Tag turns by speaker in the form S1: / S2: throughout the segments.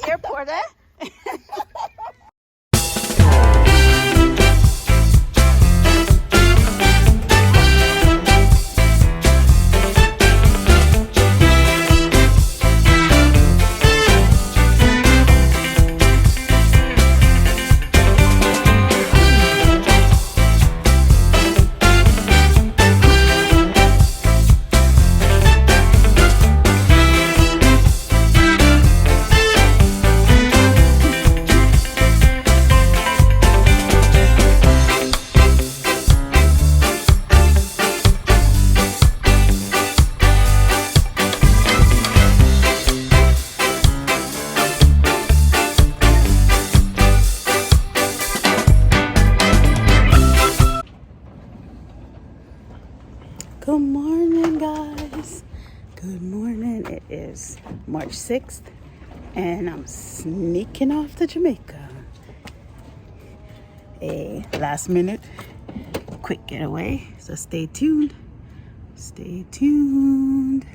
S1: the airport, eh? Good morning, guys. Good morning. It is March 6th, and I'm sneaking off to Jamaica. A last minute quick getaway, so stay tuned. Stay tuned.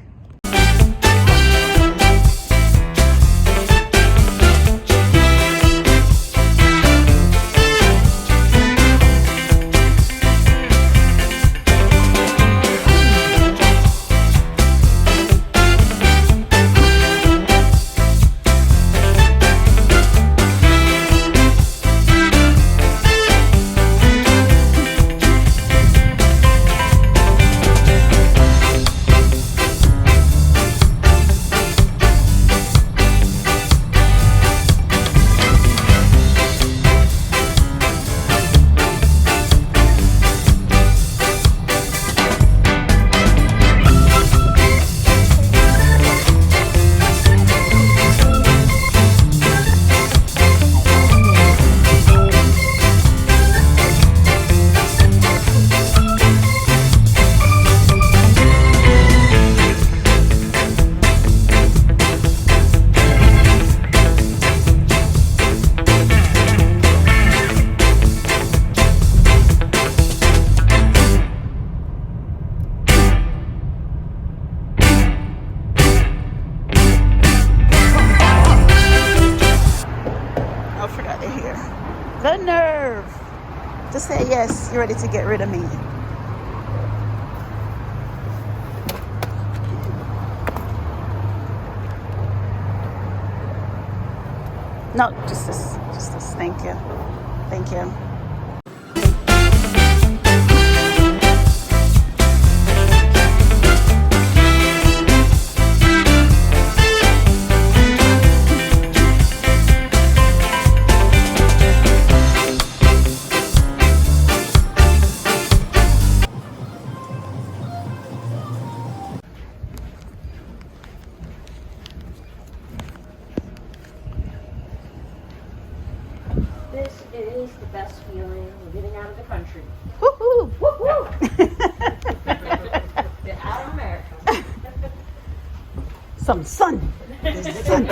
S1: The nerve to say yes, you're ready to get rid of me. No, just this. Thank you. Thank you.
S2: This is the best feeling of getting out of the country.
S1: Woohoo!
S2: Woo-hoo! Get out of America.
S1: Some sun. Sun.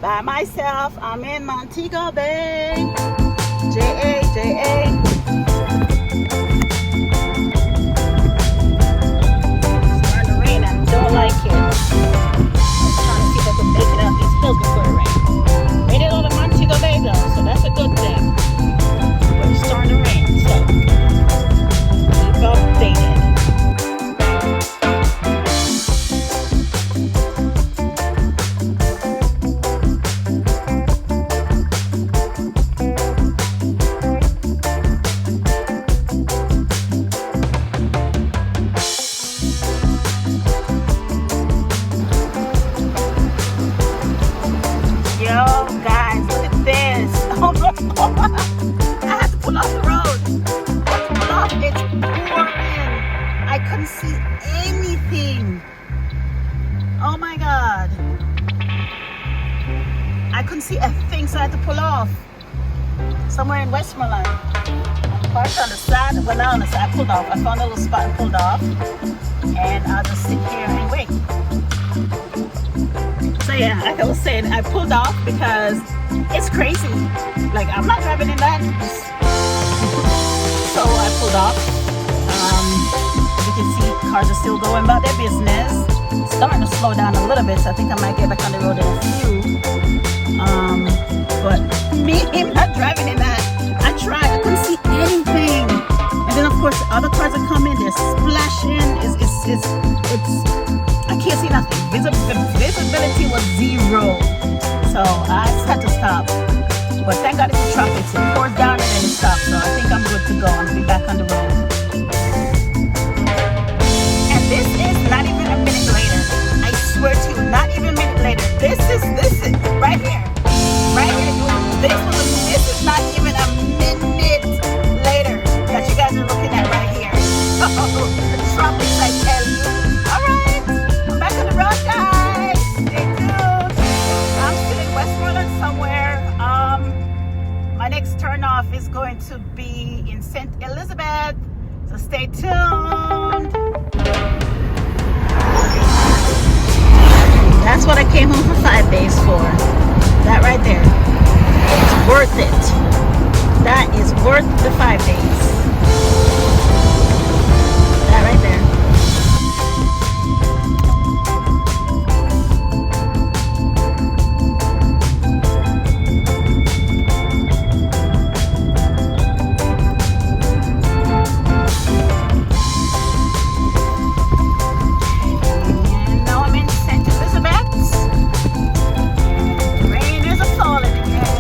S1: by myself. I'm in Montego Bay. J-A. It's starting to rain. I don't like it. I'm trying to see if I can make it out these hills before it rains. Made it out of Montego Bay though, so that's a good thing. But it's starting to rain, so keep updated. Somewhere in Westmoreland. Parked on the side. Well, not on the side. I pulled off. I found a little spot and pulled off. And I'll just sit here and wait. So yeah, like I was saying, I pulled off because it's crazy. Like, I'm not driving in that. So I pulled off. You can see cars are still going about their business. It's starting to slow down a little bit, so I think I might get back on the road in a few. But me, I'm not driving in that. I tried. I couldn't see anything. And then of course other cars are coming. They're splashing. It's I can't see nothing. Visibility was zero. So I just had to stop. But thank God it's a traffic. So it pours down and then it stops. So I think I'm good to go. I'm gonna be back on the road. And this is not even a minute later. I swear to you, not even a minute later. This is right here. Right here, this is not even a minute later that you guys are looking at right here. The tropics, I tell you. Alright, I'm back on the road, guys. Stay tuned. I'm still in Westmoreland somewhere. My next turn off is going to be in St. Elizabeth. So stay tuned. That's what I came home for 5 days for. That right there. It's worth it. That is worth the 5 days. That right there. And now I'm in St. Elizabeth. Rain is falling again.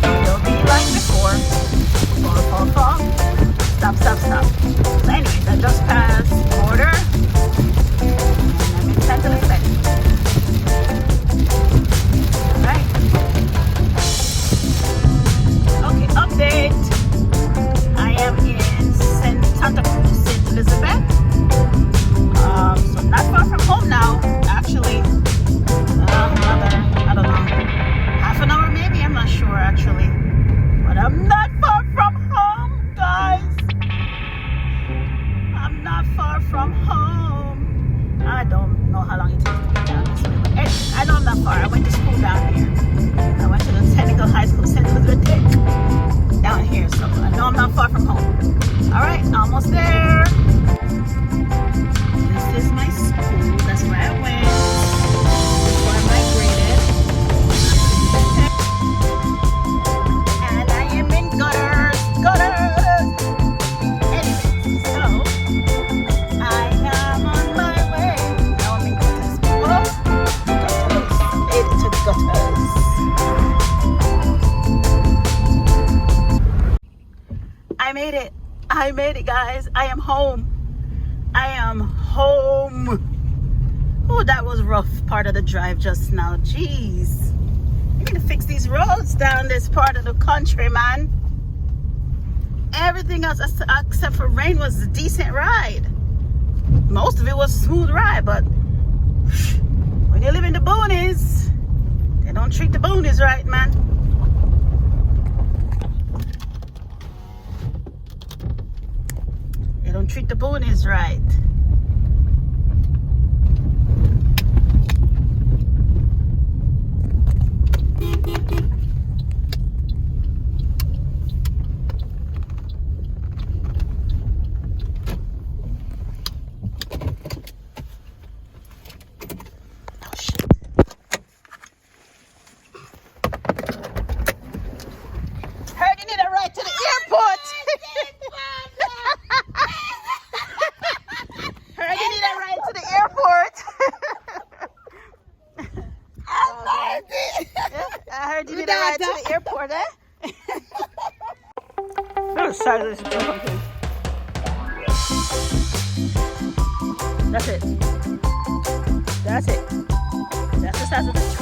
S1: It'll be like before. Fall. Stop. So anyways, I just passed the border. And I'm in St. Elizabeth. Alright. Okay, update. I am in Santa Cruz, St. Elizabeth. So not far from home now, actually. Another, I don't know, half an hour maybe, I'm not sure actually. But I'm not far from home, guys. I'm not far from home. I don't know how long it takes to get down this way. But anyway, I know I'm not far. I went to school down here. I went to the technical high school, St. Elizabeth down here. So I know I'm not far from home. Alright, almost there. This is my school. That's where I went before I migrated. And I am in gutters. Anyway, so I am on my way. Now I'm in gutters. Made it to gutters. I made it, guys. I am home. Oh, that was rough part of the drive just now. Jeez. You need to fix these roads down this part of the country, man. Everything else except for rain was a decent ride. Most of it was a smooth ride, but when you live in the boonies, they don't treat the boonies right, man. They don't treat the boonies right. the size of this pumpkin. That's it. That's it. That's the size of the